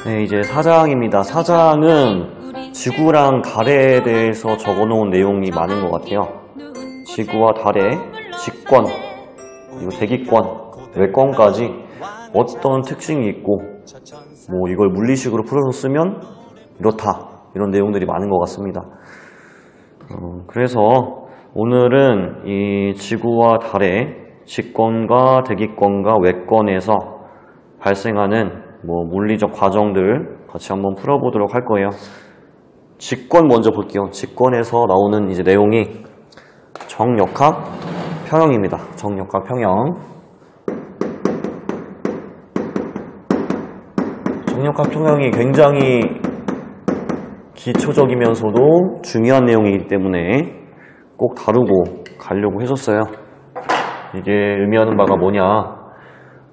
네, 이제 4장입니다. 4장은 지구랑 달에 대해서 적어놓은 내용이 많은 것 같아요. 지구와 달의 직권, 그리고 대기권, 외권까지 어떤 특징이 있고 뭐 이걸 물리식으로 풀어서 쓰면 이렇다, 이런 내용들이 많은 것 같습니다. 그래서 오늘은 이 지구와 달의 직권과 대기권과 외권에서 발생하는 뭐 물리적 과정들 같이 한번 풀어보도록 할 거예요. 직권 먼저 볼게요. 직권에서 나오는 이제 내용이 정역학 평형입니다. 정역학 평형. 정역학 평형이 굉장히 기초적이면서도 중요한 내용이기 때문에 꼭 다루고 가려고 했었어요. 이게 의미하는 바가 뭐냐?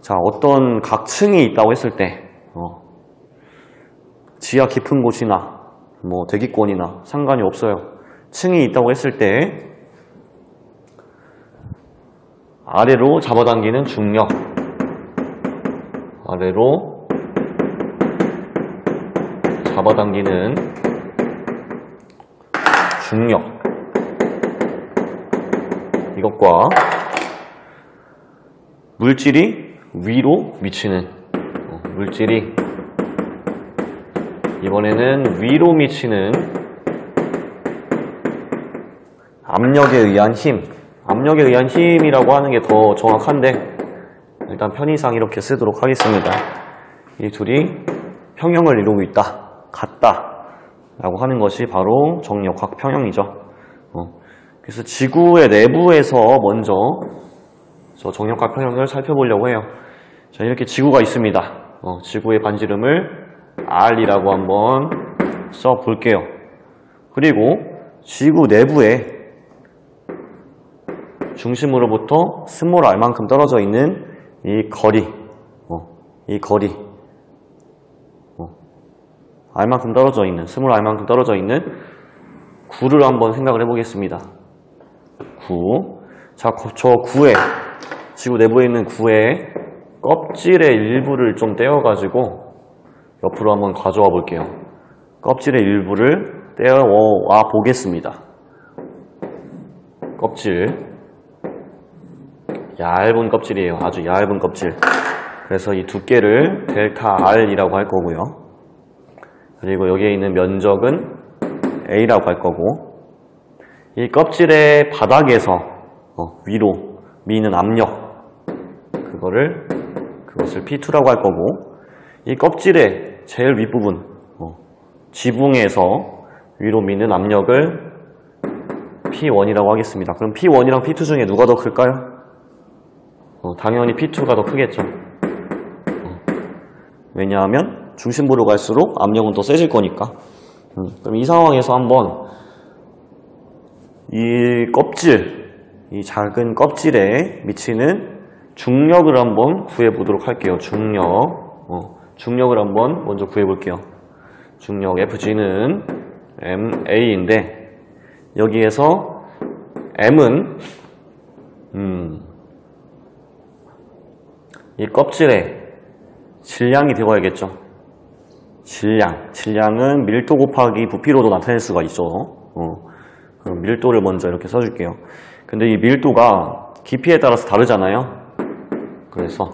자, 어떤 각층이 있다고 했을 때 지하 깊은 곳이나 뭐 대기권이나 상관이 없어요. 층이 있다고 했을 때 아래로 잡아당기는 중력, 아래로 잡아당기는 중력, 이것과 물질이 위로 미치는 물질이 이번에는 위로 미치는 압력에 의한 힘, 압력에 의한 힘이라고 하는 게 더 정확한데 일단 편의상 이렇게 쓰도록 하겠습니다. 이 둘이 평형을 이루고 있다, 같다 라고 하는 것이 바로 정역학 평형이죠. 그래서 지구의 내부에서 먼저 저 정역학 평형을 살펴보려고 해요. 자, 이렇게 지구가 있습니다. 지구의 반지름을 R이라고 한번 써볼게요. 그리고 지구 내부에 중심으로부터 스몰 r만큼 떨어져 있는 이 거리, 이 거리, r만큼 떨어져 있는, 스몰 r만큼 떨어져 있는 구를 한번 생각을 해보겠습니다. 구. 자, 저 구에, 지구 내부에 있는 구에 껍질의 일부를 좀 떼어가지고 옆으로 한번 가져와 볼게요. 껍질의 일부를 떼어와 보겠습니다. 껍질. 얇은 껍질이에요. 아주 얇은 껍질. 그래서 이 두께를 델타 R이라고 할 거고요. 그리고 여기에 있는 면적은 A라고 할 거고, 이 껍질의 바닥에서 위로 미는 압력, 그것을 P2라고 할 거고, 이 껍질의 제일 윗부분, 지붕에서 위로 미는 압력을 P1이라고 하겠습니다. 그럼 P1이랑 P2 중에 누가 더 클까요? 당연히 P2가 더 크겠죠. 왜냐하면 중심부로 갈수록 압력은 더 세질 거니까. 그럼 이 상황에서 한번 이 껍질, 이 작은 껍질에 미치는 중력을 한번 구해보도록 할게요. 중력을 한번 먼저 구해볼게요. 중력 FG는 MA인데 여기에서 M은 이 껍질에 질량이 되어야겠죠. 질량은 밀도 곱하기 부피로도 나타낼 수가 있죠. 그럼 밀도를 먼저 이렇게 써줄게요. 근데 이 밀도가 깊이에 따라서 다르잖아요. 그래서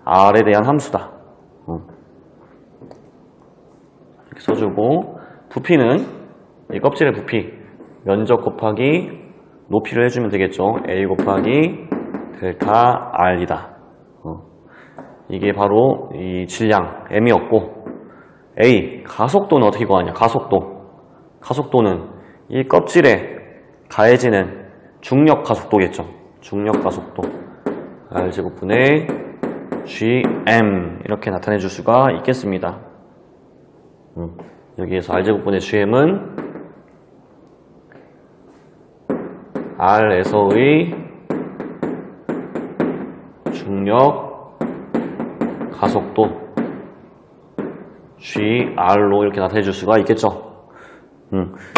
R에 대한 함수다. 이렇게 써주고, 부피는 이 껍질의 부피, 면적 곱하기 높이를 해주면 되겠죠. A 곱하기 델타 R이다. 이게 바로 이 질량 M이었고, A, 가속도는 어떻게 구하냐? 가속도는 이 껍질에 가해지는 중력 가속도겠죠. 중력 가속도 R제곱분의 GM 이렇게 나타내 줄 수가 있겠습니다. 여기에서 R제곱분의 GM은 R에서의 중력 가속도 GR로 이렇게 나타내 줄 수가 있겠죠.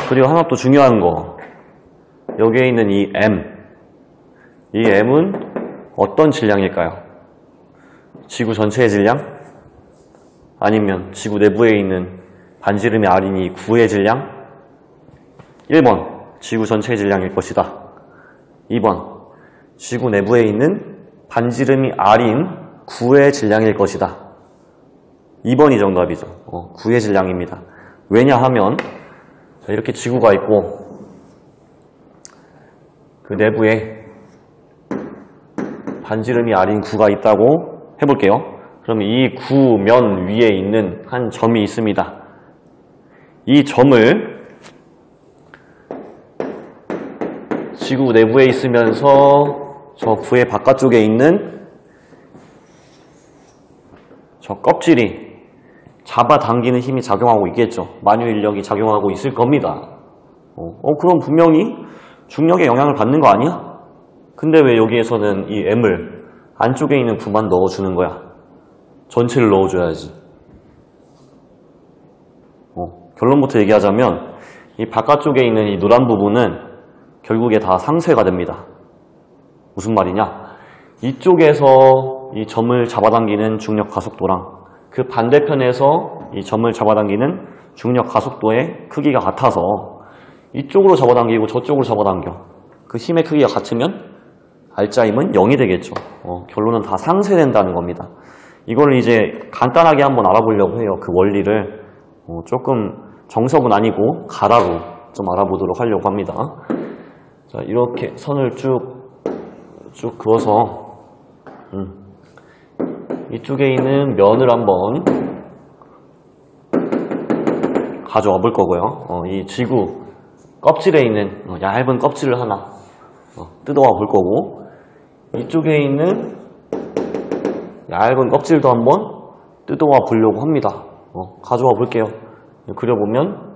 그리고 하나 또 중요한 거, 여기에 있는 이 M은 어떤 질량일까요? 지구 전체의 질량? 아니면 지구 내부에 있는 반지름의 R인이 9의 질량? 1번 지구 전체의 질량일 것이다. 2번 지구 내부에 있는 반지름이 R인 9의 질량일 것이다. 2번이 정답이죠. 9의 질량입니다. 왜냐하면 이렇게 지구가 있고 그 내부에 반지름이 R인 9가 있다고 해볼게요. 그러면 이 9면 위에 있는 한 점이 있습니다. 이 점을 지구 내부에 있으면서 저 9의 바깥쪽에 있는 저 껍질이 잡아당기는 힘이 작용하고 있겠죠. 만유 인력이 작용하고 있을 겁니다. 그럼 분명히 중력의 영향을 받는 거 아니야? 근데 왜 여기에서는 이 M을 안쪽에 있는 9만 넣어주는 거야? 전체를 넣어줘야지. 결론부터 얘기하자면 이 바깥쪽에 있는 이 노란 부분은 결국에 다 상쇄가 됩니다. 무슨 말이냐? 이쪽에서 이 점을 잡아당기는 중력 가속도랑 그 반대편에서 이 점을 잡아당기는 중력 가속도의 크기가 같아서 이쪽으로 잡아당기고 저쪽으로 잡아당겨. 그 힘의 크기가 같으면 R자임은 0이 되겠죠. 결론은 다 상쇄된다는 겁니다. 이걸 이제 간단하게 한번 알아보려고 해요. 그 원리를 조금 정석은 아니고 가라로 좀 알아보도록 하려고 합니다. 자, 이렇게 선을 쭉 그어서 이쪽에 있는 면을 한번 가져와 볼 거고요. 이 지구 껍질에 있는 얇은 껍질을 하나 뜯어와 볼 거고, 이쪽에 있는 얇은 껍질도 한번 뜯어와 보려고 합니다. 가져와 볼게요. 그려보면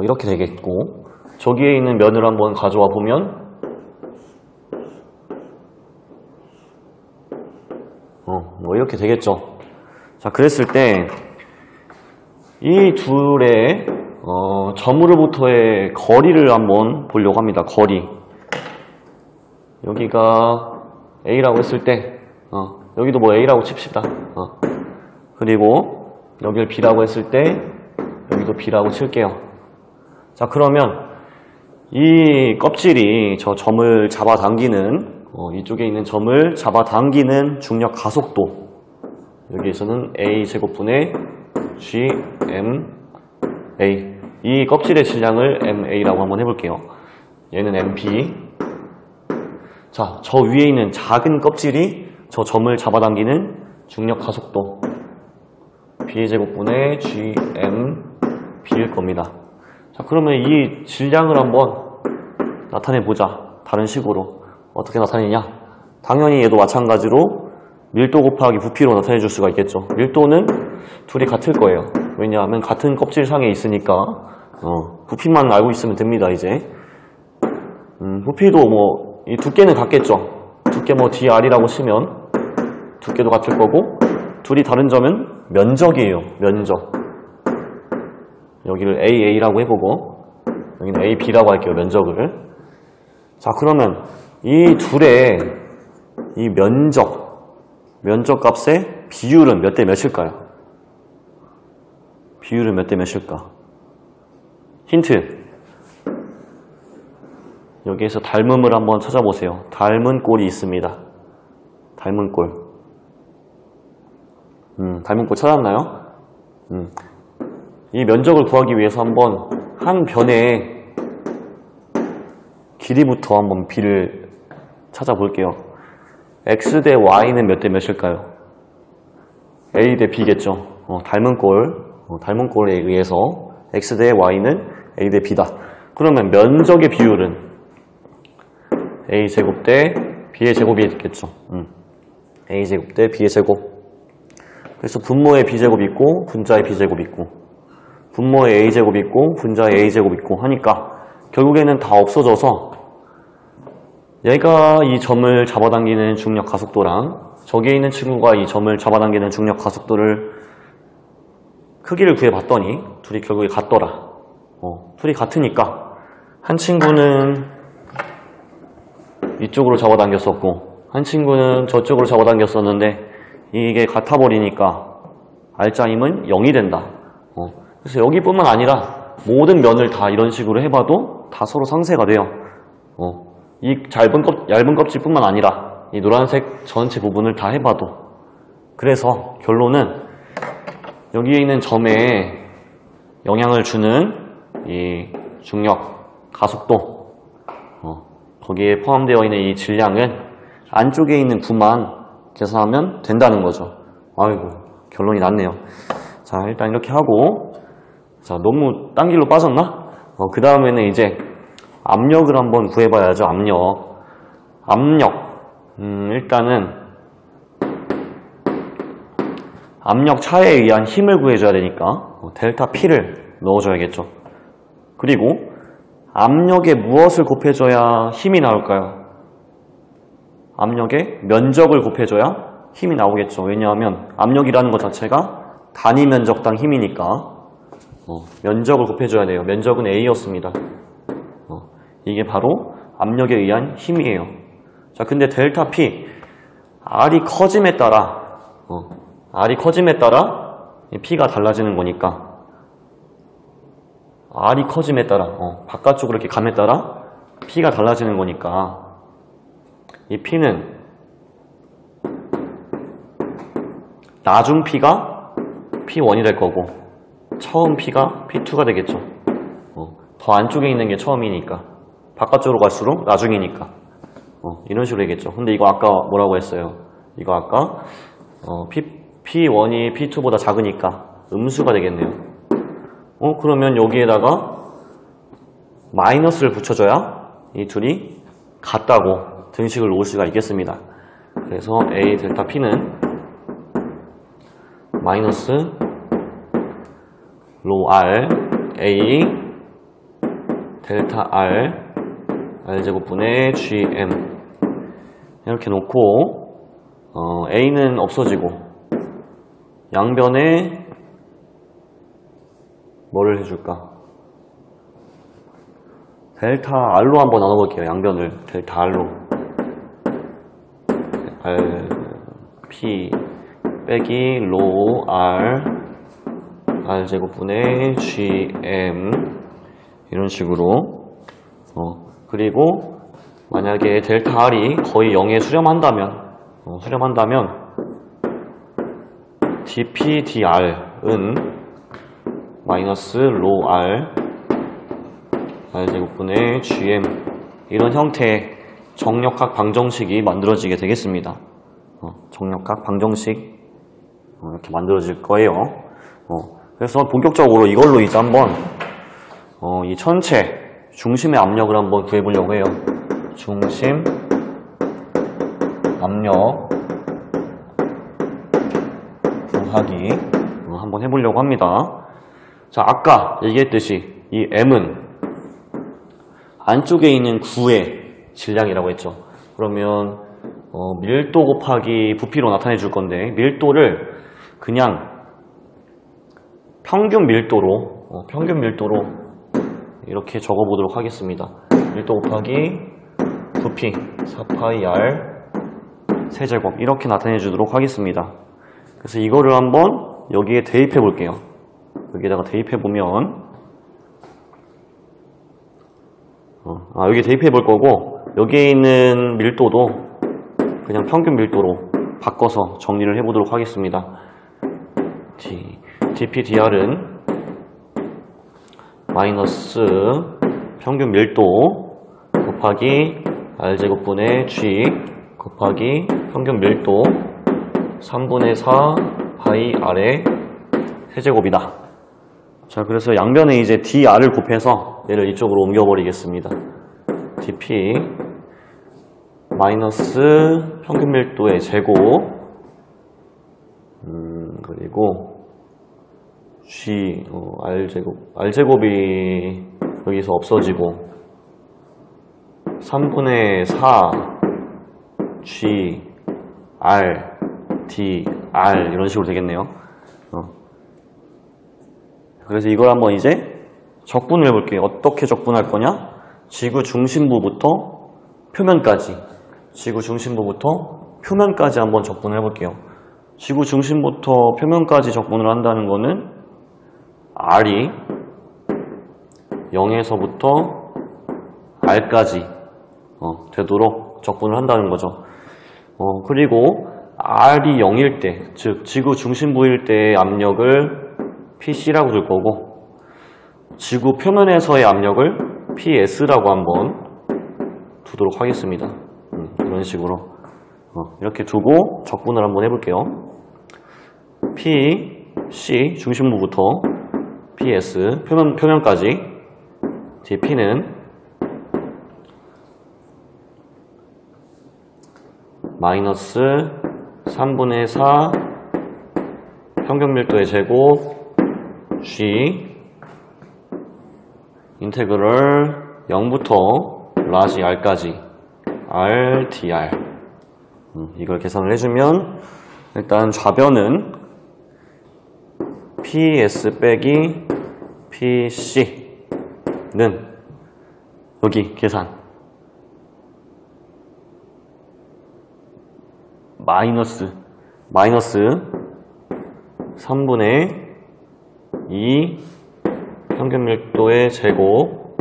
이렇게 되겠고, 저기에 있는 면을 한번 가져와 보면 이렇게 되겠죠. 자, 그랬을 때 이 둘의 점으로부터의 거리를 한번 보려고 합니다. 거리. 여기가 A라고 했을 때 여기도 뭐 A라고 칩시다. 그리고 여기를 B라고 했을 때 여기도 B라고 칠게요. 자, 그러면 이 껍질이 저 점을 잡아당기는 이쪽에 있는 점을 잡아당기는 중력 가속도, 여기에서는 A제곱분의 GMA, 이 껍질의 질량을 MA라고 한번 해볼게요. 얘는 MB. 자, 저 위에 있는 작은 껍질이 저 점을 잡아당기는 중력 가속도 B제곱분의 GMB일 겁니다. 자, 그러면 이 질량을 한번 나타내보자. 다른 식으로. 어떻게 나타내냐? 당연히 얘도 마찬가지로 밀도 곱하기 부피로 나타내줄 수가 있겠죠. 밀도는 둘이 같을 거예요. 왜냐하면 같은 껍질상에 있으니까 부피만 알고 있으면 됩니다. 이제 부피도 이 두께는 같겠죠. 두께 DR이라고 치면 두께도 같을 거고, 둘이 다른 점은 면적이에요. 면적. 여기를 AA라고 해보고 여기는 AB라고 할게요. 면적을. 자, 그러면 이 둘의 이 면적 값의 비율은 몇 대 몇일까요? 비율은 몇 대 몇일까? 힌트. 여기에서 닮음을 한번 찾아보세요. 닮은 꼴이 있습니다. 닮은 꼴. 닮은 꼴 찾았나요? 이 면적을 구하기 위해서 한번 한 변의 길이부터 한번 B를 찾아볼게요. X 대 Y는 몇 대 몇일까요? A 대 B겠죠. 닮은 꼴에 의해서 X 대 Y는 A 대 B다. 그러면 면적의 비율은 A제곱 대 B의 제곱이 있겠죠. A제곱 대 B의 제곱. 그래서 분모의 B제곱이 있고 분자의 B제곱이 있고 분모의 A제곱이 있고 분자의 A제곱이 있고 하니까 결국에는 다 없어져서 얘가 이 점을 잡아당기는 중력 가속도랑 저기에 있는 친구가 이 점을 잡아당기는 중력 가속도를 크기를 구해봤더니 둘이 결국에 같더라. 둘이 같으니까 한 친구는 이쪽으로 잡아당겼었고 한 친구는 저쪽으로 잡아당겼었는데 이게 같아 버리니까 알짜임은 0이 된다. 그래서 여기뿐만 아니라 모든 면을 다 이런 식으로 해봐도 다 서로 상쇄가 돼요. 이 얇은 껍질뿐만 아니라 이 노란색 전체 부분을 다 해봐도. 그래서 결론은 여기에 있는 점에 영향을 주는 이 중력, 가속도, 거기에 포함되어 있는 이 질량은 안쪽에 있는 구만 계산하면 된다는 거죠. 아이고, 결론이 났네요. 자, 일단 이렇게 하고, 자, 너무 딴 길로 빠졌나? 그 다음에는 이제 압력을 한번 구해봐야죠. 압력. 일단은 압력 차에 의한 힘을 구해줘야 되니까 델타 P를 넣어줘야겠죠. 그리고 압력에 무엇을 곱해줘야 힘이 나올까요? 압력에 면적을 곱해줘야 힘이 나오겠죠. 왜냐하면 압력이라는 것 자체가 단위 면적당 힘이니까 면적을 곱해줘야 돼요. 면적은 A였습니다. 이게 바로 압력에 의한 힘이에요. 자, 근데 델타 P, R이 커짐에 따라 P가 달라지는 거니까 R이 커짐에 따라 바깥쪽으로 이렇게 감에 따라 P가 달라지는 거니까 이 P는 나중 P가 P1이 될 거고 처음 P가 P2가 되겠죠. 더 안쪽에 있는 게 처음이니까 바깥쪽으로 갈수록 나중이니까 이런 식으로 되겠죠. 근데 이거 아까 뭐라고 했어요? 이거 아까 P1이 P2보다 작으니까 음수가 되겠네요. 그러면 여기에다가 마이너스를 붙여줘야 이 둘이 같다고 등식을 놓을 수가 있겠습니다. 그래서 A 델타 P는 마이너스 로 R A 델타 R R제곱분의 GM 이렇게 놓고 A는 없어지고 양변에 뭐를 해줄까? 델타 R로 한번 나눠볼게요. 양변을 델타 R로 R P 빼기 로 R R제곱분의 GM 이런 식으로 그리고 만약에 델타 R이 거의 0에 수렴한다면 dP dR은 마이너스 로 R R제곱분의 GM 이런 형태의 정력학 방정식이 만들어지게 되겠습니다. 정력학 방정식 이렇게 만들어질 거예요. 그래서 본격적으로 이걸로 이제 한번 이 전체 중심의 압력을 한번 구해보려고 해요. 중심 압력 구하기 한번 해보려고 합니다. 자, 아까 얘기했듯이 이 M은 안쪽에 있는 구의 질량이라고 했죠. 그러면 밀도 곱하기 부피로 나타내 줄 건데 밀도를 그냥 평균 밀도로 이렇게 적어보도록 하겠습니다. 밀도 곱하기 부피 4파이 R 세제곱 이렇게 나타내 주도록 하겠습니다. 그래서 이거를 한번 여기에 대입해 볼게요. 여기에다가 대입해 보면 여기 대입해 볼 거고 여기에 있는 밀도도 그냥 평균 밀도로 바꿔서 정리를 해 보도록 하겠습니다. dP dR은 마이너스 평균 밀도 곱하기 R제곱분의 G 곱하기 평균 밀도 3분의 4 파이 R의 세제곱이다. 자, 그래서 양변에 이제 dR을 곱해서 얘를 이쪽으로 옮겨버리겠습니다. dP 마이너스 평균 밀도의 제곱 그리고 G R제곱이 여기서 없어지고 3분의 4 G R D R 이런 식으로 되겠네요. 그래서 이걸 한번 이제 적분을 해볼게요. 어떻게 적분할 거냐? 지구 중심부부터 표면까지, 지구 중심부부터 표면까지 한번 적분을 해볼게요. 지구 중심부터 표면까지 적분을 한다는 거는 R이 0에서부터 R까지 되도록 적분을 한다는 거죠. 그리고 R이 0일 때, 즉 지구 중심부일 때의 압력을 PC라고 둘 거고, 지구 표면에서의 압력을 PS라고 한번 두도록 하겠습니다. 이런 식으로 이렇게 두고 적분을 한번 해볼게요. PC 중심부부터 PS 표면까지, 뒤에 P는 마이너스 3분의 4 평균밀도의 제곱 G 인테그럴 0부터 라지 R까지 R dr. 이걸 계산을 해주면 일단 좌변은 PS 빼기 PC는 여기 계산 마이너스 3분의 2 평균밀도의 제곱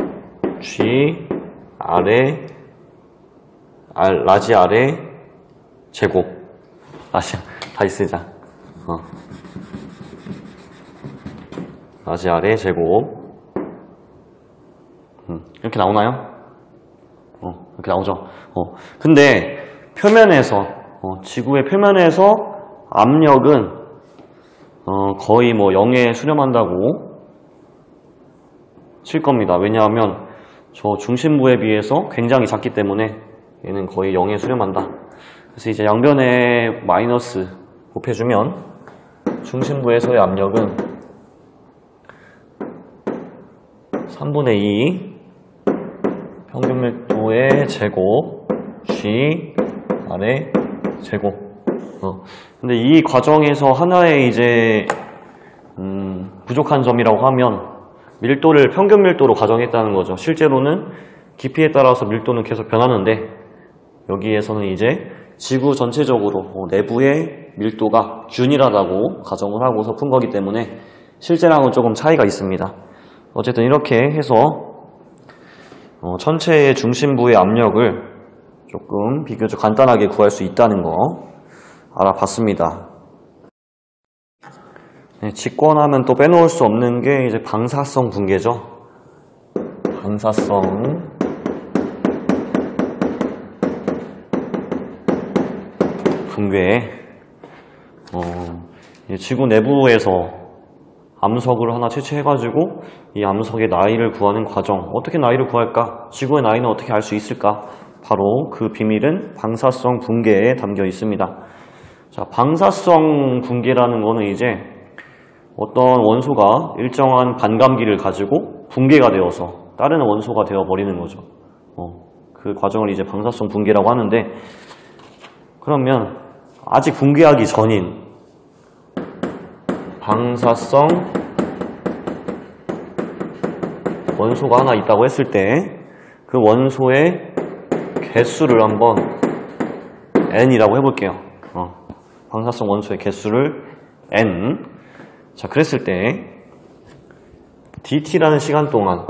G R의 라지 R의 제곱. 다시 쓰자. 라지 R의 제곱. 이렇게 나오나요? 이렇게 나오죠. 근데 표면에서 지구의 표면에서 압력은 거의 뭐 0에 수렴한다고 칠 겁니다. 왜냐하면 저 중심부에 비해서 굉장히 작기 때문에 얘는 거의 0에 수렴한다. 그래서 이제 양변에 마이너스 곱해주면 중심부에서의 압력은 3분의 2 평균밀도의 제곱 G R의 제곱. 근데 이 과정에서 하나의 이제 부족한 점이라고 하면 밀도를 평균 밀도로 가정했다는 거죠. 실제로는 깊이에 따라서 밀도는 계속 변하는데 여기에서는 이제 지구 전체적으로 내부의 밀도가 균일하다고 가정을 하고서 푼 거기 때문에 실제랑은 조금 차이가 있습니다. 어쨌든 이렇게 해서 천체의 중심부의 압력을 조금 비교적 간단하게 구할 수 있다는 거 알아봤습니다. 네, 직권하면 또 빼놓을 수 없는 게 이제 방사성 붕괴죠. 방사성 붕괴. 지구 내부에서 암석을 하나 채취해가지고 이 암석의 나이를 구하는 과정. 어떻게 나이를 구할까? 지구의 나이는 어떻게 알 수 있을까? 바로 그 비밀은 방사성 붕괴에 담겨 있습니다. 자, 방사성 붕괴라는 거는 이제 어떤 원소가 일정한 반감기를 가지고 붕괴가 되어서 다른 원소가 되어버리는 거죠. 그 과정을 이제 방사성 붕괴라고 하는데, 그러면 아직 붕괴하기 전인 방사성 원소가 하나 있다고 했을 때 그 원소의 개수를 한번 n이라고 해볼게요. 방사성 원소의 개수를 n. 자, 그랬을 때 dt라는 시간 동안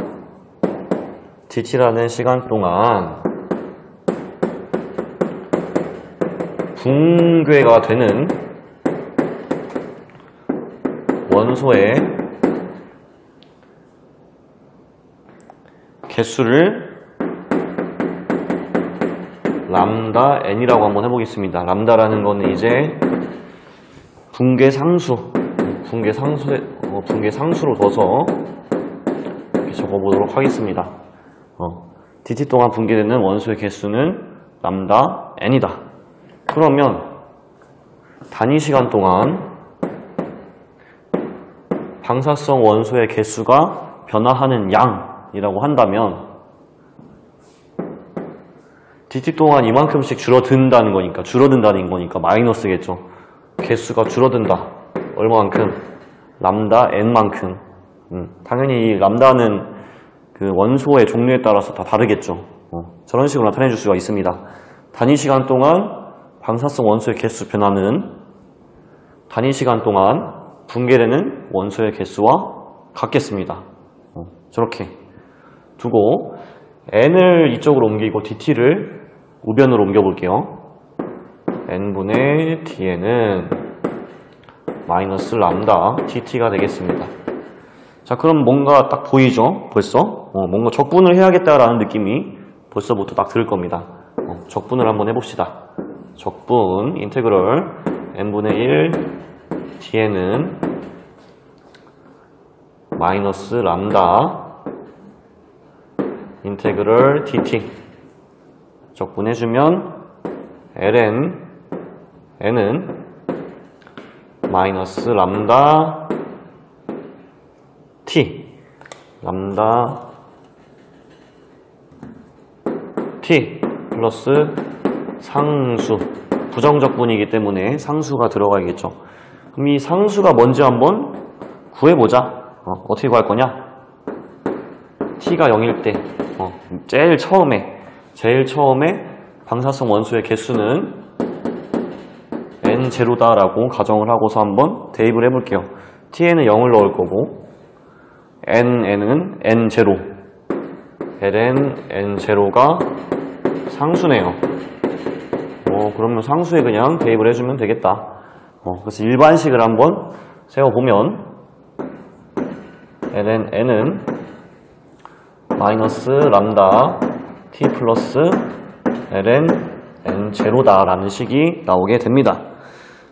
붕괴가 되는 원소의 개수를 람다 n이라고 한번 해보겠습니다. 람다라는 거는 이제 붕괴 상수로 둬서 이렇게 적어보도록 하겠습니다. dt 동안 붕괴되는 원소의 개수는 람다 n이다. 그러면 단위 시간 동안 방사성 원소의 개수가 변화하는 양이라고 한다면 dt 동안 이만큼씩 줄어든다는 거니까 마이너스겠죠. 개수가 줄어든다. 얼마만큼? 람다 n만큼. 당연히 이 람다는 그 원소의 종류에 따라서 다 다르겠죠. 저런 식으로 나타내 줄 수가 있습니다. 단위 시간 동안 방사성 원소의 개수 변화는 단위 시간 동안 붕괴되는 원소의 개수와 같겠습니다. 저렇게 두고 n을 이쪽으로 옮기고 dt를 우변으로 옮겨 볼게요. n분의 dn은 마이너스 람다 dt가 되겠습니다. 자, 그럼 뭔가 딱 보이죠? 벌써? 뭔가 적분을 해야겠다라는 느낌이 벌써부터 딱 들 겁니다. 적분을 한번 해봅시다. 적분, 인테그럴 n분의 1 dn은 마이너스 람다 인테그럴 dt 적분해주면 n은 마이너스 람다 t 람다 t 플러스 상수 부정적분이기 때문에 상수가 들어가야겠죠. 그럼 이 상수가 뭔지 한번 구해보자. 어떻게 구할 거냐? t가 0일 때 제일 처음에 방사성 원소의 개수는 n0다라고 가정을 하고서 한번 대입을 해볼게요. t에는 0을 넣을 거고 n은 n0 ln n0가 상수네요. 그러면 상수에 그냥 대입을 해주면 되겠다. 그래서 일반식을 한번 세워보면 ln n은 마이너스 람다 t 플러스 ln n0다 라는 식이 나오게 됩니다.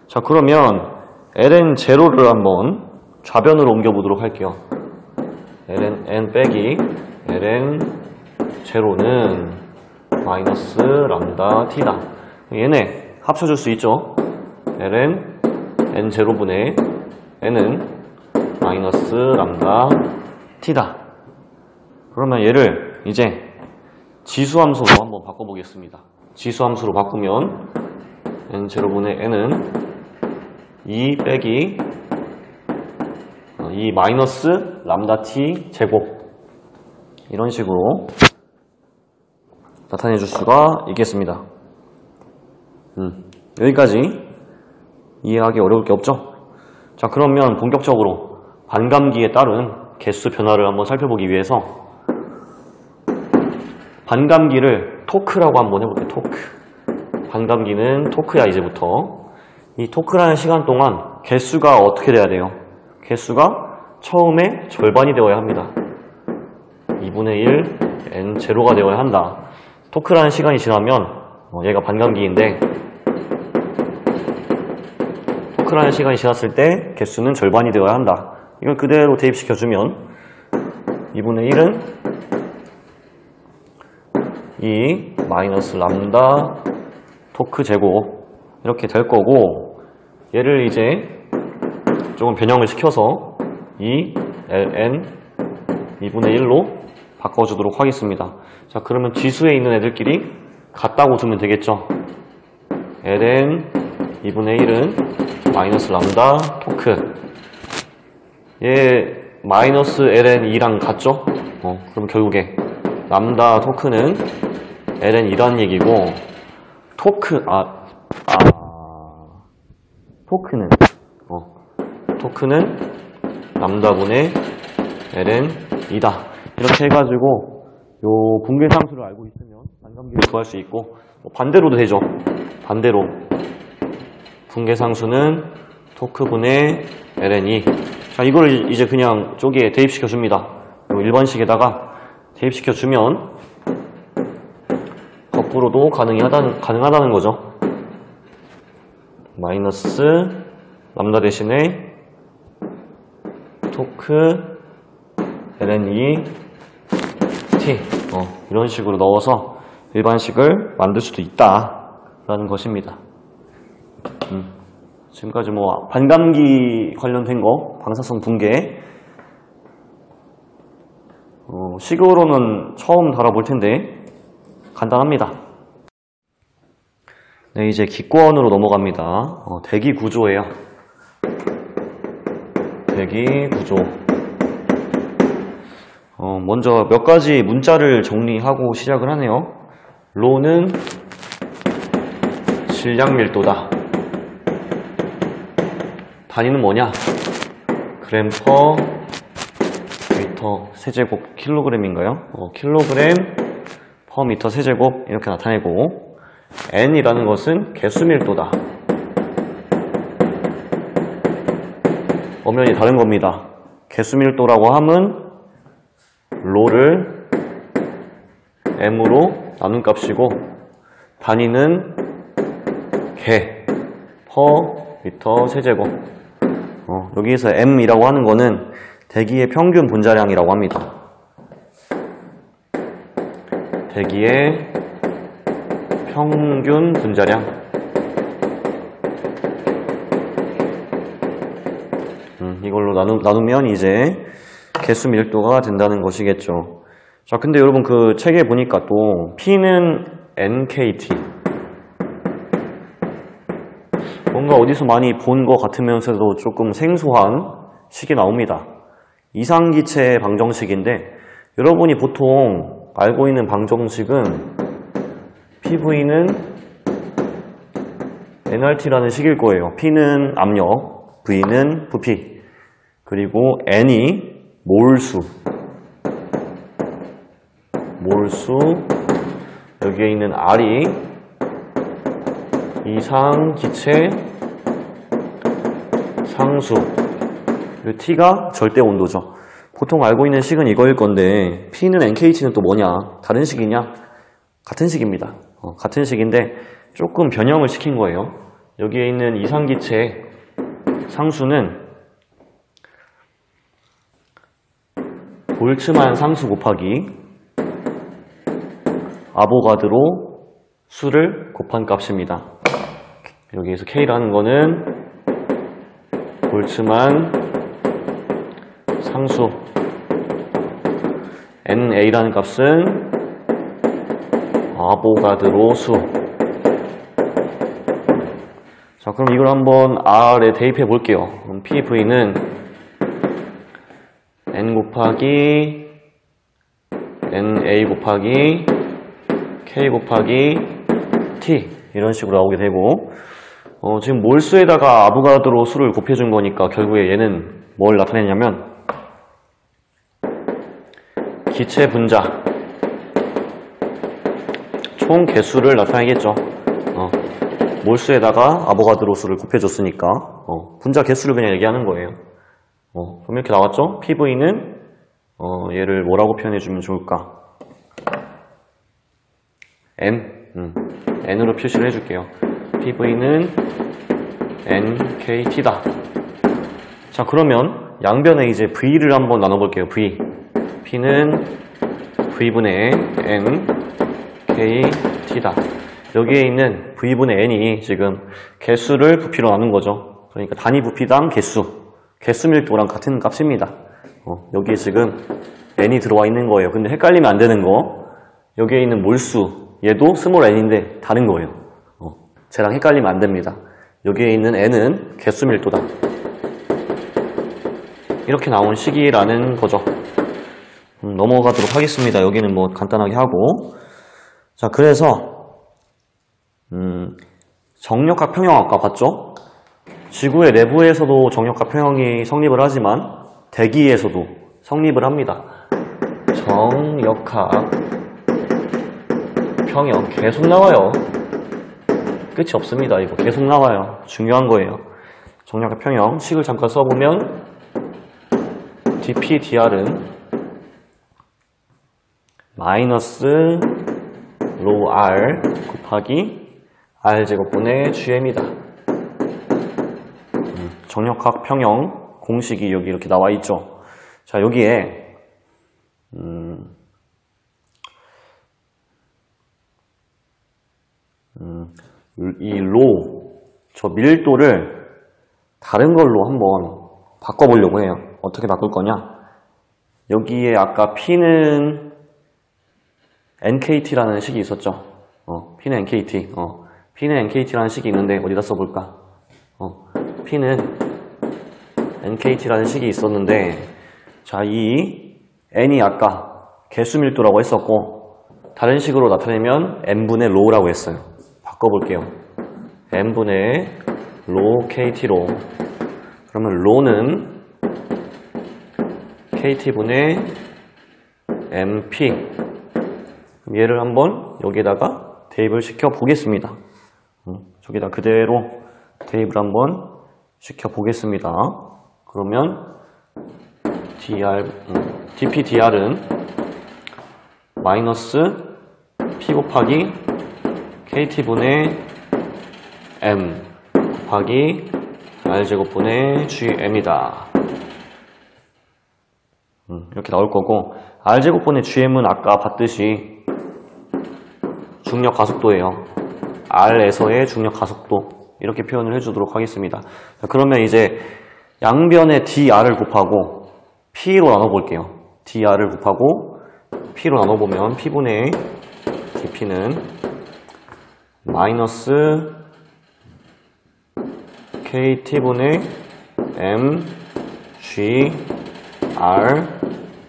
자, 그러면 ln0를 한번 좌변으로 옮겨보도록 할게요. ln n 빼기 ln 0는 마이너스 람다 t다. 얘네 합쳐줄 수 있죠. ln n0분의 n은 마이너스 람다 t다. 그러면 얘를 이제 지수함수로 한번 바꿔보겠습니다. 지수함수로 바꾸면 n0분의 n은 2 빼기 2 마이너스 람다 t 제곱 이런 식으로 나타내 줄 수가 있겠습니다. 여기까지 이해하기 어려울 게 없죠? 자, 그러면 본격적으로 반감기에 따른 개수 변화를 한번 살펴보기 위해서 반감기를 토크라고 한번 해볼게요. 토크. 반감기는 토크야. 이제부터 이 토크라는 시간 동안 개수가 어떻게 돼야 돼요? 개수가 처음에 절반이 되어야 합니다. 2분의 1 n0가 되어야 한다. 토크라는 시간이 지나면 얘가 반감기인데 토크라는 시간이 지났을 때 개수는 절반이 되어야 한다. 이걸 그대로 대입시켜주면 2분의 1은 2 마이너스 람다 토크 제곱 이렇게 될 거고, 얘를 이제 조금 변형을 시켜서 2 ln 2분의 1로 바꿔주도록 하겠습니다. 자, 그러면 지수에 있는 애들끼리 같다고 두면 되겠죠. ln 2분의 1은 마이너스 람다 토크, 얘 마이너스 ln 2랑 같죠? 그럼 결국에 람다 토크는 ln 2라는 얘기고, 토크는 람다분의 ln 2다. 이렇게 해가지고 요 붕괴상수를 알고 있으면 반감기를 구할 수 있고, 반대로도 되죠. 반대로 붕괴상수는 토크분의 ln 2. 자, 이걸 이제 그냥 저기에 대입시켜 줍니다. 일반식에다가 대입시켜 주면 거꾸로도 가능하다는 거죠. 마이너스 람다 대신에 토크 ln 2 t 이런 식으로 넣어서 일반식을 만들 수도 있다라는 것입니다. 지금까지 뭐 반감기 관련된 거, 방사성 붕괴 식으로는 처음 다뤄볼 텐데 간단합니다. 네, 이제 기권으로 넘어갑니다. 대기 구조예요. 대기 구조. 먼저 몇 가지 문자를 정리하고 시작을 하네요. 로는 질량 밀도다. 단위는 뭐냐? 그램 퍼 미터 세제곱 킬로그램인가요? 킬로그램 퍼 미터 세제곱 이렇게 나타내고, N이라는 것은 개수 밀도다. 엄연히 다른 겁니다. 개수 밀도라고 하면 로를 M으로 나눈 값이고, 단위는 개 퍼 미터 세제곱. 여기에서 M이라고 하는 거는 대기의 평균 분자량이라고 합니다. 대기의 평균 분자량. 이걸로 나누면 이제 개수 밀도가 된다는 것이겠죠. 자, 근데 여러분 그 책에 보니까 또 P는 NKT. 뭔가 어디서 많이 본 것 같으면서도 조금 생소한 식이 나옵니다. 이상기체 방정식인데, 여러분이 보통 알고 있는 방정식은 PV는 nRT라는 식일 거예요. P는 압력, V는 부피, 그리고 N이 몰수, 여기에 있는 R이 이상기체 상수, 그리고 T가 절대 온도죠. 보통 알고 있는 식은 이거일 건데, P는 NKT는 또 뭐냐? 다른 식이냐? 같은 식입니다. 같은 식인데 조금 변형을 시킨 거예요. 여기에 있는 이상기체 상수는 볼츠만 상수 곱하기 아보가드로 수를 곱한 값입니다. 여기에서 K라는 거는 볼츠만 상수, NA라는 값은 아보가드로 수. 자, 그럼 이걸 한번 R에 대입해 볼게요. 그럼 PV는 N 곱하기 NA 곱하기 K 곱하기 T, 이런 식으로 나오게 되고, 지금 몰수에다가 아보가드로 수를 곱해준 거니까 결국에 얘는 뭘 나타내냐면 기체 분자 총 개수를 나타내겠죠. 몰수에다가 아보가드로 수를 곱해줬으니까 분자 개수를 그냥 얘기하는 거예요. 그럼 이렇게 나왔죠? PV는 얘를 뭐라고 표현해주면 좋을까? N으로 표시를 해줄게요. PV는 NKT다. 자, 그러면 양변에 이제 V를 한번 나눠볼게요. V. P는 V분의 NKT다. 여기에 있는 V분의 N이 지금 개수를 부피로 나눈 거죠. 그러니까 단위 부피당 개수 밀도랑 같은 값입니다. 여기에 지금 N이 들어와 있는 거예요. 근데 헷갈리면 안 되는 거, 여기에 있는 몰수, 얘도 스몰 n인데 다른 거예요. 쟤랑 헷갈리면 안 됩니다. 여기에 있는 n은 개수 밀도다. 이렇게 나온 식이라는 거죠. 넘어가도록 하겠습니다. 여기는 뭐 간단하게 하고. 자, 그래서 정력학 평형 아까 봤죠? 지구의 내부에서도 정력학 평형이 성립을 하지만 대기에서도 성립을 합니다. 정력학 평형 계속 나와요. 끝이 없습니다. 이거 계속 나와요. 중요한 거예요. 정력학 평형 식을 잠깐 써보면 dp dr은 마이너스 로 r 곱하기 r제곱분의 gm이다. 정력학 평형 공식이 여기 이렇게 나와 있죠. 자, 여기에 이 로, 저 밀도를 다른 걸로 한번 바꿔보려고 해요. 어떻게 바꿀 거냐? 여기에 아까 P는 NKT라는 식이 있었죠. P는 NKT. P는 NKT라는 식이 있는데 어디다 써볼까? P는 NKT라는 식이 있었는데, 자, 이 n이 아까 개수 밀도라고 했었고 다른 식으로 나타내면 n분의 로우라고 했어요. 바꿔볼게요. n분의 로 kt로 그러면 로는 kt분의 mp 그럼 얘를 한번 여기에다가 대입을 시켜 보겠습니다. 저기다 그대로 대입을 한번 시켜 보겠습니다. 그러면 dp dr은 마이너스 p 곱하기 kt분의 m 곱하기 r제곱분의 gm이다. 이렇게 나올 거고 r제곱분의 gm은 아까 봤듯이 중력 가속도예요. R에서의 중력 가속도 이렇게 표현을 해주도록 하겠습니다. 그러면 이제 양변에 dr을 곱하고 p로 나눠볼게요. dr을 곱하고 p로 나눠보면 p분의 dp는 마이너스 kt분의 m g r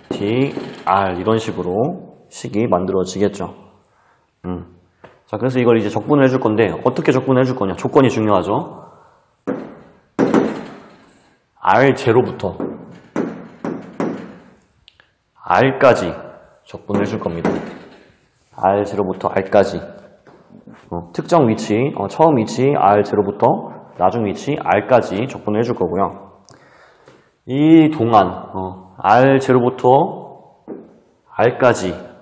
dr 이런 식으로 식이 만들어지겠죠. 자, 그래서 이걸 이제 적분을 해줄 건데 어떻게 적분을 해줄 거냐? 조건이 중요하죠. R0부터 R까지 적분을 해줄 겁니다. R0부터 R까지 특정 위치, 처음 위치 R0부터 나중 위치 R까지 적분을 해줄 거고요. 이 동안 R0부터 R까지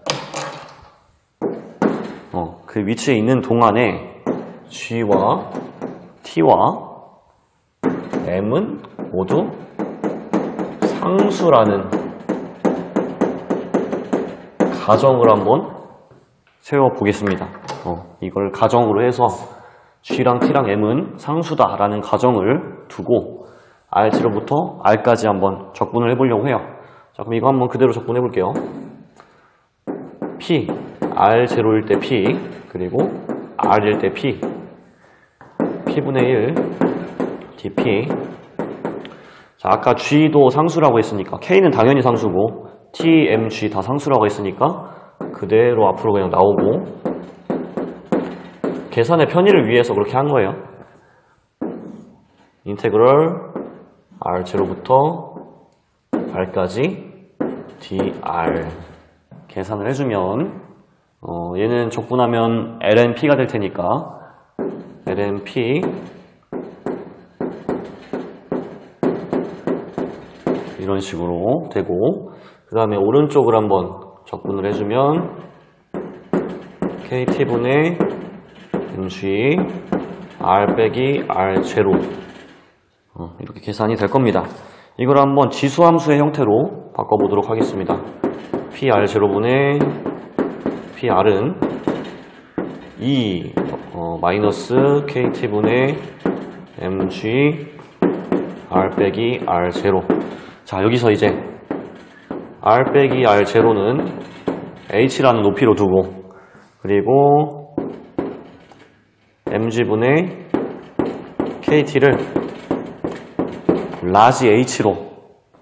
그 위치에 있는 동안에 G와 T와 M은 모두 상수라는 가정을 한번 세워보겠습니다. 이걸 가정으로 해서 G랑 T랑 M은 상수다라는 가정을 두고 R0부터 R까지 한번 적분을 해보려고 해요. 자, 그럼 이거 한번 그대로 적분해 볼게요. P, R0일 때 P, 그리고 R일 때 P, P분의 1, dP. 자, 아까 G도 상수라고 했으니까 K는 당연히 상수고 T, M, G 다 상수라고 했으니까 그대로 앞으로 그냥 나오고 계산의 편의를 위해서 그렇게 한 거예요. 인테그럴 R0부터 R까지 dr 계산을 해주면 얘는 적분하면 lnp가 될 테니까 lnp 이런 식으로 되고 그 다음에 오른쪽을 한번 적분을 해주면 kt분의 mg r 빼기 r0 이렇게 계산이 될 겁니다. 이걸 한번 지수함수의 형태로 바꿔보도록 하겠습니다. PR0분의 PR은 2 마이너스 KT분의 MG R 빼기 R0. 자, 여기서 이제 R 빼기 R0는 H라는 높이로 두고 그리고 MG분의 KT를 라지 H로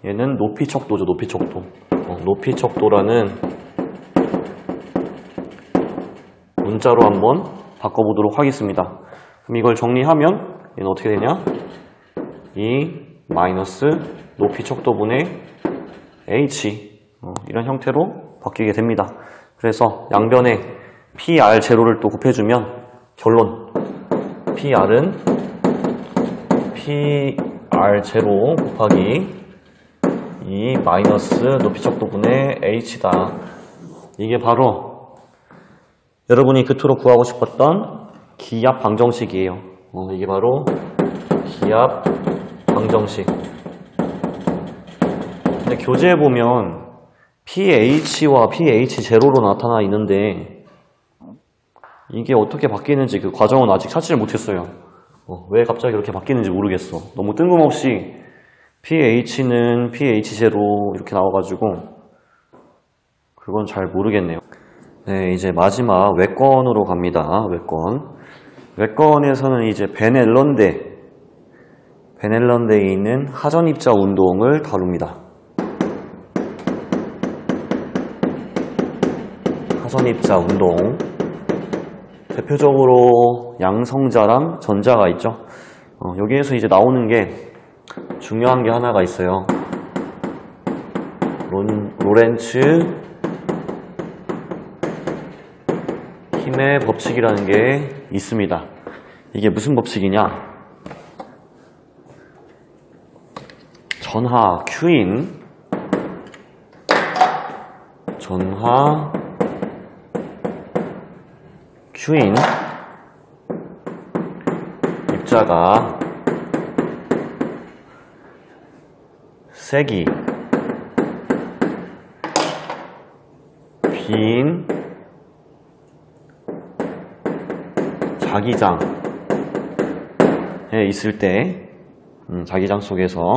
얘는 높이 척도죠. 높이 척도. 높이 척도라는 문자로 한번 바꿔보도록 하겠습니다. 그럼 이걸 정리하면 얘는 어떻게 되냐? 이 마이너스 높이 척도분의 H 이런 형태로 바뀌게 됩니다. 그래서 양변에 PR0를 또 곱해주면 결론 PR은 PR0 곱하기 이 마이너스 높이 척도분의 H다. 이게 바로 여러분이 그토록 구하고 싶었던 기압 방정식이에요. 이게 바로 기압 방정식. 근데 교재에 보면 pH와 pH0로 나타나 있는데 이게 어떻게 바뀌는지 그 과정은 아직 찾지를 못했어요. 왜 갑자기 이렇게 바뀌는지 모르겠어. 너무 뜬금없이 pH는 pH0 이렇게 나와가지고 그건 잘 모르겠네요. 네, 이제 마지막 외권으로 갑니다. 외권에서는 이제 베넬런대에 있는 하전입자 운동을 다룹니다. 사전입자 운동. 대표적으로 양성자랑 전자가 있죠. 여기에서 이제 나오는 게 중요한 게 하나가 있어요. 로렌츠 힘의 법칙이라는 게 있습니다. 이게 무슨 법칙이냐? 전하 Q인 입자가 세기 B인 자기장에 있을 때 자기장 속에서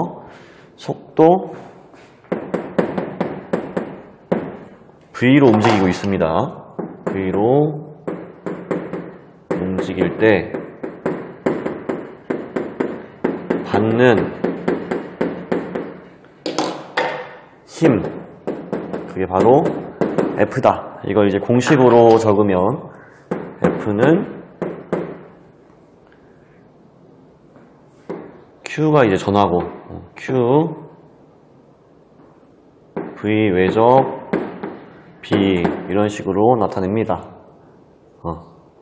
속도 V로 움직이고 있습니다. V로 움직일 때 받는 힘, 그게 바로 F다. 이걸 이제 공식으로 적으면 F는 Q가 이제 전하고 Q V 외적 B 이런 식으로 나타냅니다.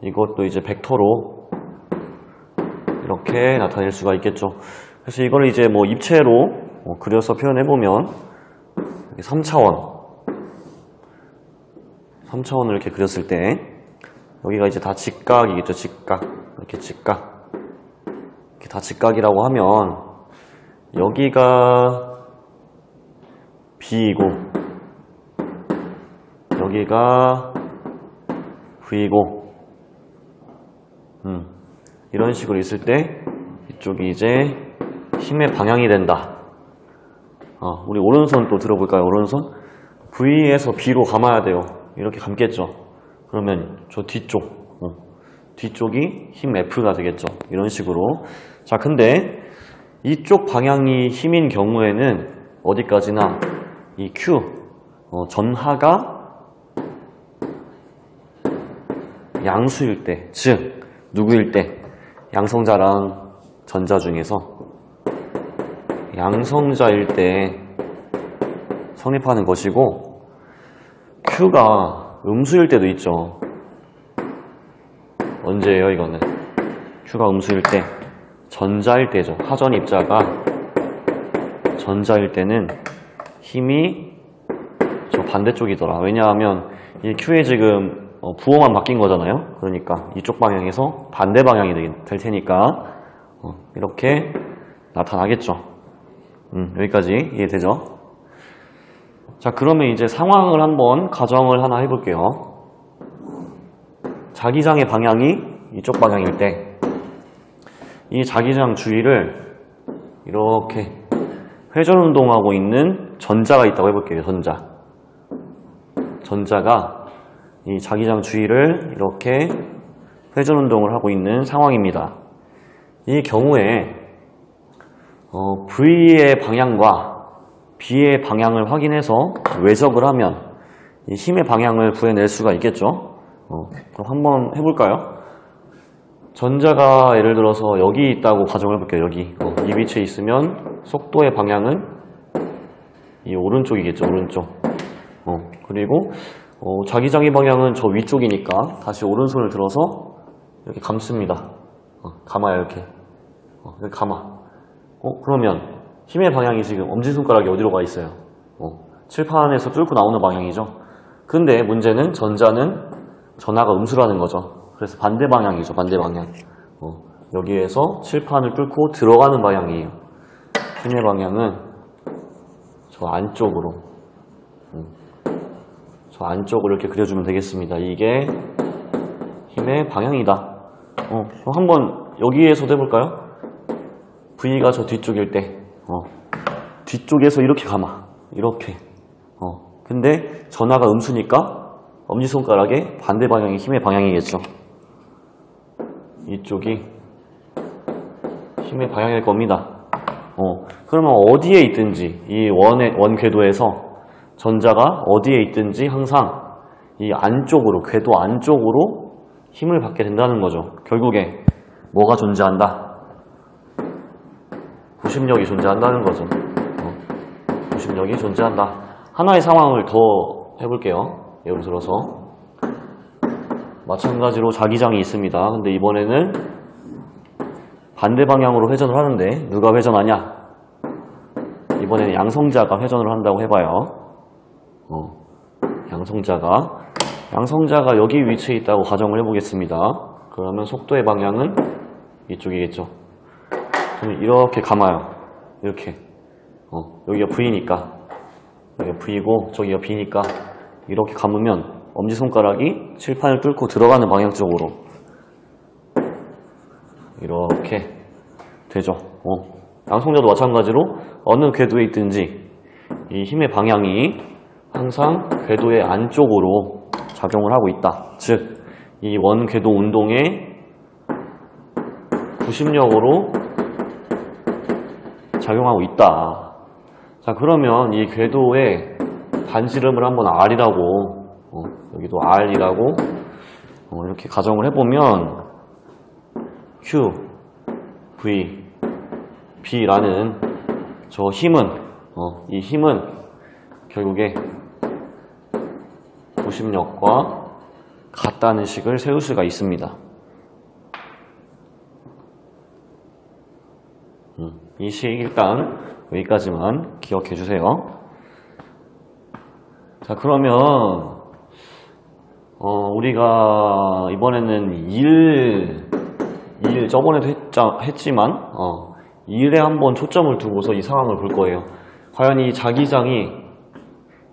이것도 이제 벡터로 이렇게 나타낼 수가 있겠죠. 그래서 이걸 이제 뭐 입체로 그려서 표현해보면 3차원을 이렇게 그렸을 때 여기가 이제 다 직각이겠죠. 직각. 이렇게 직각. 이렇게 다 직각이라고 하면 여기가 B이고 여기가 V이고 이런 식으로 있을 때 이쪽이 이제 힘의 방향이 된다. 우리 오른손 또 들어볼까요? 오른손 V에서 B로 감아야 돼요. 이렇게 감겠죠. 그러면 저 뒤쪽이 힘 F가 되겠죠. 이런 식으로. 자, 근데 이쪽 방향이 힘인 경우에는 어디까지나 이 Q 전하가 양수일 때, 즉 누구일 때? 양성자랑 전자 중에서 양성자일 때 성립하는 것이고 Q가 음수일 때도 있죠. 언제예요 이거는? Q가 음수일 때 전자일 때죠. 하전 입자가 전자일 때는 힘이 저 반대쪽이더라. 왜냐하면 이 Q에 지금 부호만 바뀐 거잖아요. 그러니까 이쪽 방향에서 반대 방향이 될 테니까 이렇게 나타나겠죠. 여기까지 이해되죠? 자, 그러면 이제 상황을 한번 가정을 하나 해볼게요. 자기장의 방향이 이쪽 방향일 때 이 자기장 주위를 이렇게 회전운동하고 있는 전자가 있다고 해볼게요. 전자가 이 자기장 주위를 이렇게 회전운동을 하고 있는 상황입니다. 이 경우에 V의 방향과 B의 방향을 확인해서 외적을 하면 이 힘의 방향을 구해낼 수가 있겠죠. 그럼 한번 해볼까요? 전자가 예를 들어서 여기 있다고 가정을 해볼게요. 여기 이 위치에 있으면 속도의 방향은 이 오른쪽이겠죠. 오른쪽. 그리고 자기장의 방향은 저 위쪽이니까 다시 오른손을 들어서 이렇게 감습니다. 감아요. 이렇게 감아. 그러면 힘의 방향이 지금 엄지손가락이 어디로 가 있어요? 칠판에서 뚫고 나오는 방향이죠. 근데 문제는 전자는 전하가 음수라는 거죠. 그래서 반대 방향이죠. 반대 방향. 여기에서 칠판을 뚫고 들어가는 방향이에요. 힘의 방향은 저 안쪽으로. 저 안쪽으로 이렇게 그려주면 되겠습니다. 이게 힘의 방향이다. 한번 여기에서도 해볼까요? V가 저 뒤쪽일 때 뒤쪽에서 이렇게 감아. 이렇게. 근데 전하가 음수니까 엄지손가락의 반대 방향이 힘의 방향이겠죠. 이쪽이 힘의 방향일 겁니다. 그러면 어디에 있든지 이 원 궤도에서 전자가 어디에 있든지 항상 이 안쪽으로, 궤도 안쪽으로 힘을 받게 된다는 거죠. 결국에 뭐가 존재한다? 구심력이 존재한다는 거죠. 구심력이 존재한다. 하나의 상황을 더 해볼게요. 예를 들어서 마찬가지로 자기장이 있습니다. 근데 이번에는 반대 방향으로 회전을 하는데 누가 회전하냐? 이번에는 양성자가 회전을 한다고 해봐요. 양성자가 여기 위치에 있다고 가정을 해보겠습니다. 그러면 속도의 방향은 이쪽이겠죠. 그럼 이렇게 감아요. 이렇게. 여기가 V니까. 여기가 V고 저기가 B니까 이렇게 감으면 엄지손가락이 칠판을 뚫고 들어가는 방향 쪽으로 이렇게 되죠. 양성자도 마찬가지로 어느 궤도에 있든지 이 힘의 방향이 항상 궤도의 안쪽으로 작용을 하고 있다. 즉, 이 원궤도 운동의 구심력으로 작용하고 있다. 자, 그러면 이 궤도의 반지름을 한번 R이라고, 여기도 R이라고 이렇게 가정을 해보면 Q, V, B라는 저 힘은, 이 힘은 결국에 구심력과 같다는 식을 세울 수가 있습니다. 이 식 일단 여기까지만 기억해 주세요. 자, 그러면 우리가 이번에는 일 저번에도 했지만 일에 한번 초점을 두고서 이 상황을 볼 거예요. 과연 이 자기장이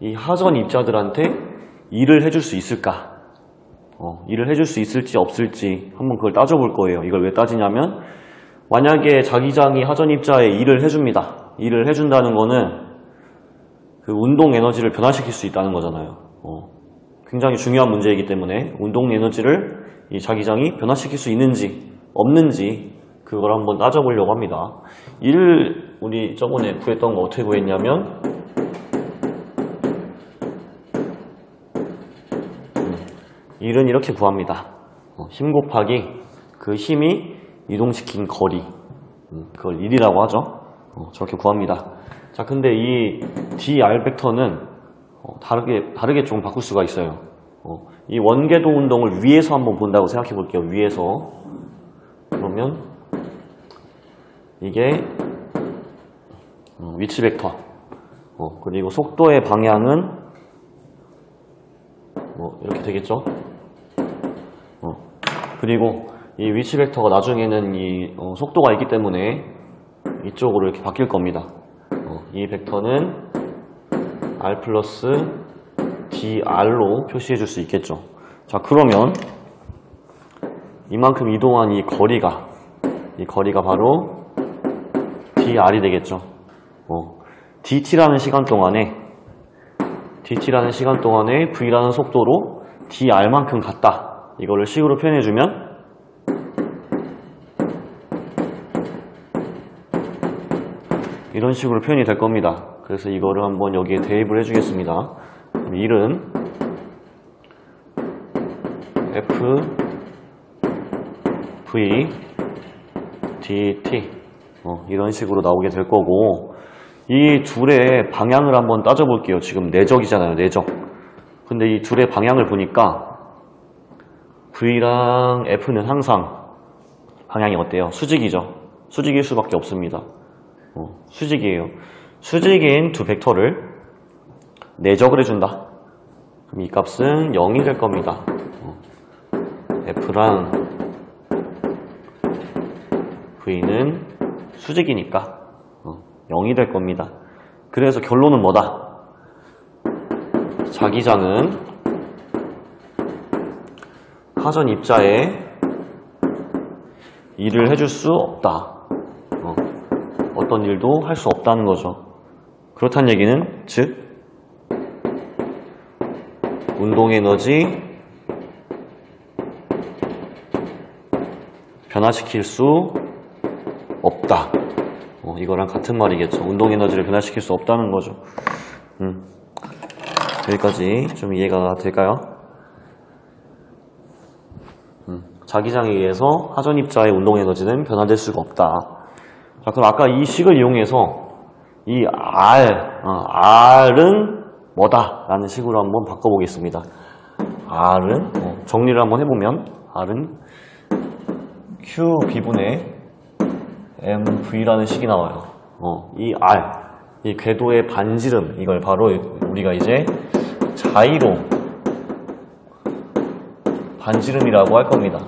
이 하전 입자들한테 일을 해줄 수 있을까? 일을 해줄 수 있을지 없을지 한번 그걸 따져볼 거예요. 이걸 왜 따지냐면 만약에 자기장이 하전 입자에 일을 해줍니다. 일을 해준다는 거는 그 운동 에너지를 변화시킬 수 있다는 거잖아요. 굉장히 중요한 문제이기 때문에 운동 에너지를 이 자기장이 변화시킬 수 있는지 없는지 그걸 한번 따져보려고 합니다. 우리 저번에 구했던 거 어떻게 구했냐면 일은 이렇게 구합니다. 힘 곱하기 그 힘이 이동시킨 거리, 그걸 일이라고 하죠. 저렇게 구합니다. 자, 근데 이 dr 벡터는 다르게 좀 바꿀 수가 있어요. 이 원궤도 운동을 위에서 한번 본다고 생각해 볼게요. 위에서. 그러면 이게 위치 벡터, 그리고 속도의 방향은 이렇게 되겠죠. 그리고 이 위치 벡터가 나중에는 이 속도가 있기 때문에 이쪽으로 이렇게 바뀔 겁니다. 이 벡터는 r 플러스 dr로 표시해 줄 수 있겠죠. 자, 그러면 이만큼 이동한 이 거리가 바로 dr이 되겠죠. dt라는 시간 동안에 v라는 속도로 dr만큼 갔다. 이거를 식으로 표현해주면 이런 식으로 표현이 될 겁니다. 그래서 이거를 한번 여기에 대입을 해주겠습니다. 일은 F V dt 이런 식으로 나오게 될 거고, 이 둘의 방향을 한번 따져볼게요. 지금 내적이잖아요. 내적. 근데 이 둘의 방향을 보니까 V랑 F는 항상 방향이 어때요? 수직이죠. 수직일 수밖에 없습니다. 수직이에요. 수직인 두 벡터를 내적을 해준다. 그럼 이 값은 0이 될 겁니다. F랑 V는 수직이니까 0이 될 겁니다. 그래서 결론은 뭐다? 자기장은 하전 입자에 일을 해줄 수 없다. 어떤 일도 할 수 없다는 거죠. 그렇다는 얘기는 즉 운동 에너지 변화시킬 수 없다. 이거랑 같은 말이겠죠. 운동 에너지를 변화시킬 수 없다는 거죠. 여기까지 좀 이해가 될까요? 자기장에 의해서 하전 입자의 운동 에너지는 변화될 수가 없다. 자, 그럼 아까 이 식을 이용해서 이 R은 뭐다? 라는 식으로 한번 바꿔보겠습니다. R은, 정리를 한번 해보면, R은 QB분의 MV라는 식이 나와요. 이 R, 이 궤도의 반지름, 이걸 바로 우리가 이제 자이로 반지름이라고 할 겁니다.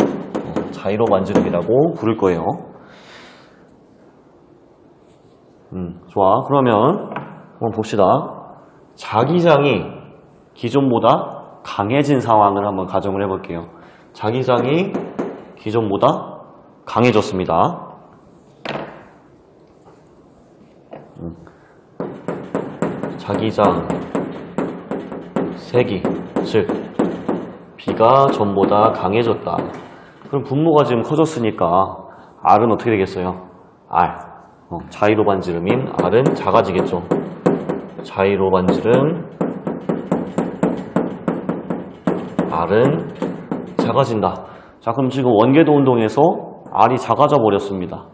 자이로 반지름이라고 부를 거예요. 좋아. 그러면 한번 봅시다. 자기장이 기존보다 강해진 상황을 한번 가정을 해볼게요. 자기장이 기존보다 강해졌습니다. 자기장 세기, 즉 B가 전보다 강해졌다. 그럼 분모가 지금 커졌으니까 R은 어떻게 되겠어요? R. 자이로 반지름인 R은 작아지겠죠. 자이로 반지름 R은 작아진다. 자, 그럼 지금 원궤도 운동에서 R이 작아져 버렸습니다.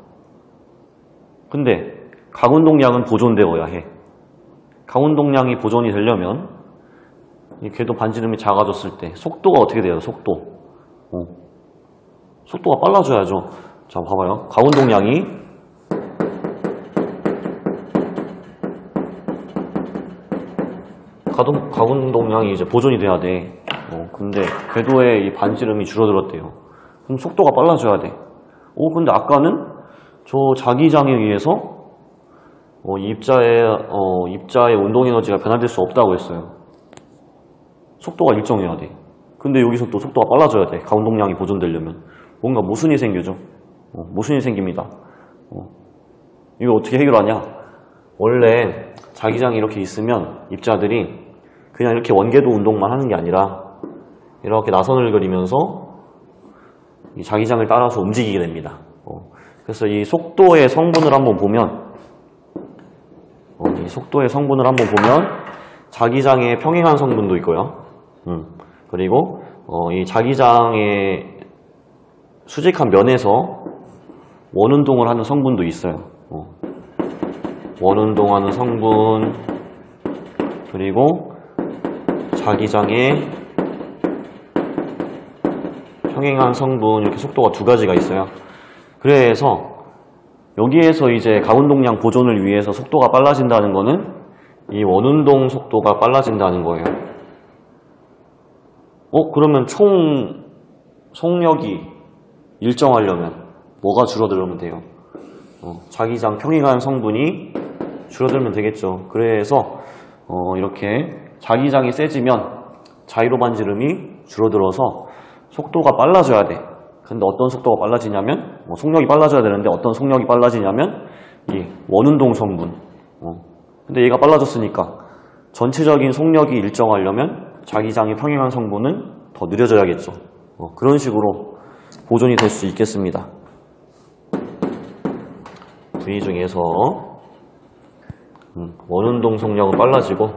근데 강운동량은 보존되어야 해. 강운동량이 보존이 되려면 이 궤도 반지름이 작아졌을 때 속도가 어떻게 돼요? 속도가 빨라져야죠. 자, 봐봐요. 강운동량이 이제 보존이 돼야 돼. 근데 궤도의 이 반지름이 줄어들었대요. 그럼 속도가 빨라져야 돼. 근데 아까는 저 자기장에 의해서 입자의 운동 에너지가 변화될 수 없다고 했어요. 속도가 일정해야 돼. 근데 여기서 또 속도가 빨라져야 돼. 강운동량이 보존되려면. 뭔가 모순이 생기죠. 모순이 생깁니다. 이거 어떻게 해결하냐? 원래 자기장이 이렇게 있으면 입자들이 그냥 이렇게 원궤도 운동만 하는 게 아니라 이렇게 나선을 그리면서 이 자기장을 따라서 움직이게 됩니다. 그래서 이 속도의 성분을 한번 보면 자기장의 평행한 성분도 있고요. 그리고 이 자기장의 수직한 면에서 원운동을 하는 성분도 있어요. 원운동하는 성분, 그리고 자기장의 평행한 성분, 이렇게 속도가 두 가지가 있어요. 그래서 여기에서 이제 가운동량 보존을 위해서 속도가 빨라진다는 거는 이 원운동 속도가 빨라진다는 거예요. 그러면 총 속력이 일정하려면 뭐가 줄어들면 돼요? 자기장 평행한 성분이 줄어들면 되겠죠. 그래서 이렇게 자기장이 세지면 자이로 반지름이 줄어들어서 속도가 빨라져야 돼. 근데 어떤 속도가 빨라지냐면 속력이 빨라져야 되는데 어떤 속력이 빨라지냐면 이 원운동 성분. 근데 얘가 빨라졌으니까 전체적인 속력이 일정하려면 자기장이 평행한 성분은 더 느려져야겠죠. 그런 식으로 보존이 될 수 있겠습니다. V 중에서 원운동 속력은 빨라지고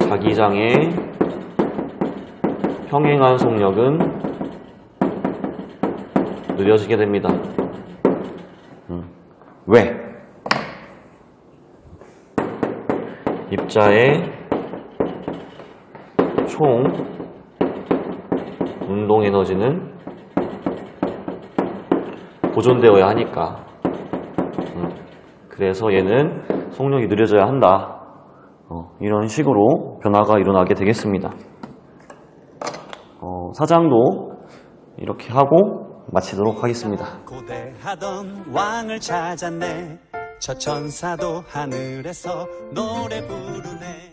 자기장의 평행한 속력은 느려지게 됩니다. 왜? 입자의 총 운동 에너지는 보존되어야 하니까. 그래서 얘는 속력이 느려져야 한다. 이런 식으로 변화가 일어나게 되겠습니다. 사장도 이렇게 하고 마치도록 하겠습니다. 고대하던 왕을 찾았네. 저 천사도 하늘에서 노래 부르네.